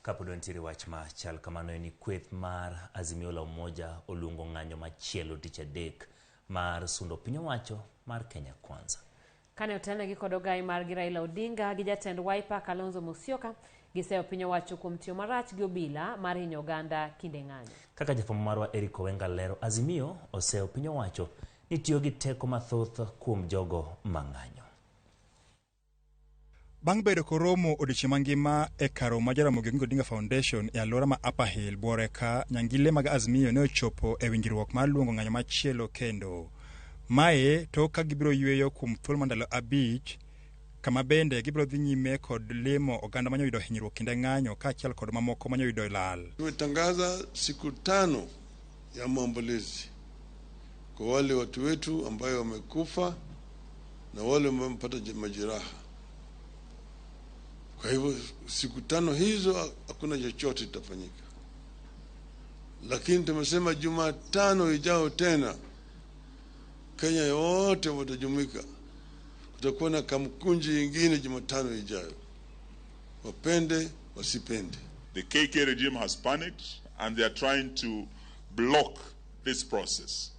Kapodo ntiri wach ma chal kamano ni kweth mar Azimio La Umoja oluongo ng'anyo machielo tich adek mar sundo piny owacho mar Kenya Kwanza. Kane otene gi kod ogai mar Raila Odinga gi jatend Wiper Kalonzo Musyoka giseyo piny owacho kuom tiyo marach gi obila mar hinyo oganda kinde ng'anyo. Kaka jafwambo marwa wenga lero, Azimio oseyo piny owacho ni tiyo gi teko mathoth kuom jogo mang'anyo. Bang' bedo koromo odiochieng' mangima e karo ma Ramogi Odinga Foundation e alwora ma Upper Hill, buore ka nyangile mag Azimio ne ochopo e winjruok mar luongo ng'anyo machielo kendo. Mae to ka gibiro yweyo kuom thuolo mandalo 5 kama bende gibiro dhi nyime kod lemo oganda manyoyudo hinyruok kinde ng'anyo kaachiel kod mamoko manyoyudo lal. Tumetangaza siku 5 ya maombolezi kwa wale watu wetu ambao wamekufa na wale ambao wamepata majeraha. Kwa hivyo siku 5 hizo hakuna chochote kitafanyika. Lakini tumesema Jumatano ijao tena Kenya yote watajumuika. Kutakuwa na kamkunji nyingine Jumatano ijayo. Wapende wasipende. The KK regime has panicked and they are trying to block this process.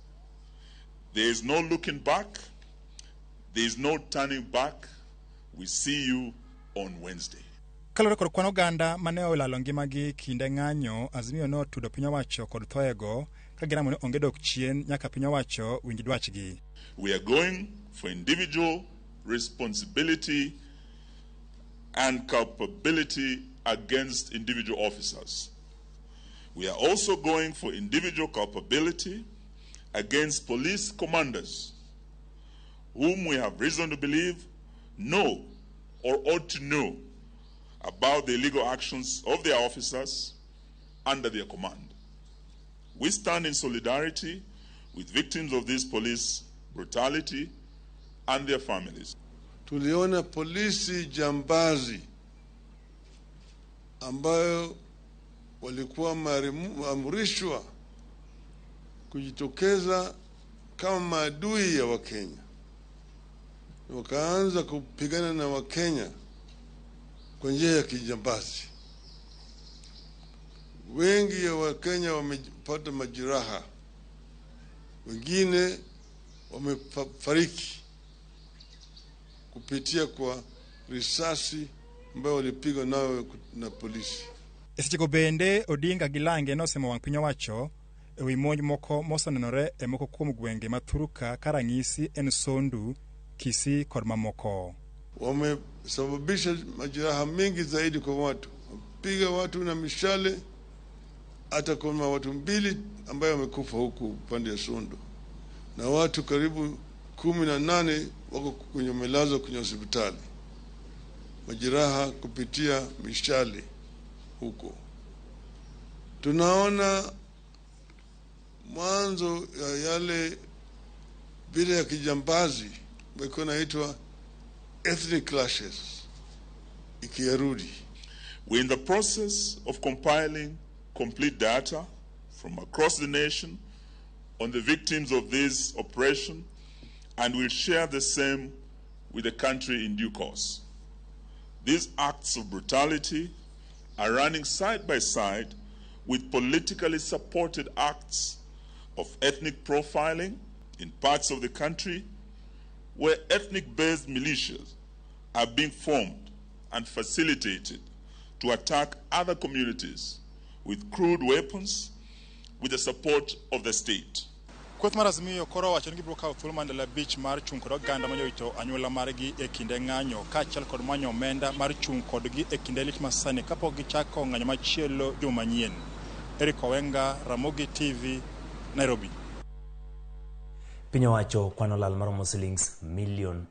There is no looking back. There is no turning back. We see you on Wednesday. Kalore kod kwan oganda mane olalo ngimagi kinde ng'anyo, Azimio no tudo piny owacho kod thoego ka giramo ne onge dok chien nyaka piny owacho winj dwachgi. We are going for individual responsibility and culpability against individual officers. We are also going for individual culpability against police commanders whom we have reason to believe know or ought to know about the illegal actions of their officers under their command. We stand in solidarity with victims of this police brutality and their families. Tuliona polisi jambazi ambayo walikuwa maamrishwa kujitokeza kama maadui ya Wakenya. Wakaanza kupigana na Wakenya kwa njia ya kijambazi. Wengi ya Wakenya wamepata majeraha. Wengine wamefariki kupitia kwa risasi ambayo walipigwa nayo na polisi. Esechiko bende Odinga gilange nosemo wang' piny owacho ewi monj moko mosenenore e moko kuom gwenge mathuruka karang'isi en Sondu, Kisii kod mamoko. Wamesababisha majeraha mengi zaidi kwa watu. Piga watu na mishale, hata kuna watu 2 ambao wamekufa huku upande ya Sondu. Na watu karibu 18 wako kwenye melazwa kwenye hospitali. Majeraha kupitia mishale huko. Tunaona mwanzo ya yale vile ya kijambazi wako naitwa ethnic clashes ikirudi. We're in the process of compiling complete data from across the nation on the victims of this oppression, and we'll share the same with the country in due course. These acts of brutality are running side by side with politically supported acts of ethnic profiling in parts of the country where ethnic-based militias are being formed and facilitated to attack other communities with crude weapons with the support of the state. Kweth mar Azimio koro wacho ni gibiro kawo thuolo mandalo 5 mar chung' kod oganda manyoito anyuola margi e kinde ng'anyo kaachiel kod manyo omenda mar chung' kodgi e kinde lit masani kapok gichako ng'anyo machielo juma manyien. Wenga, Ramogi TV, Nairobi. Piny owacho kwano lal maromo shillings million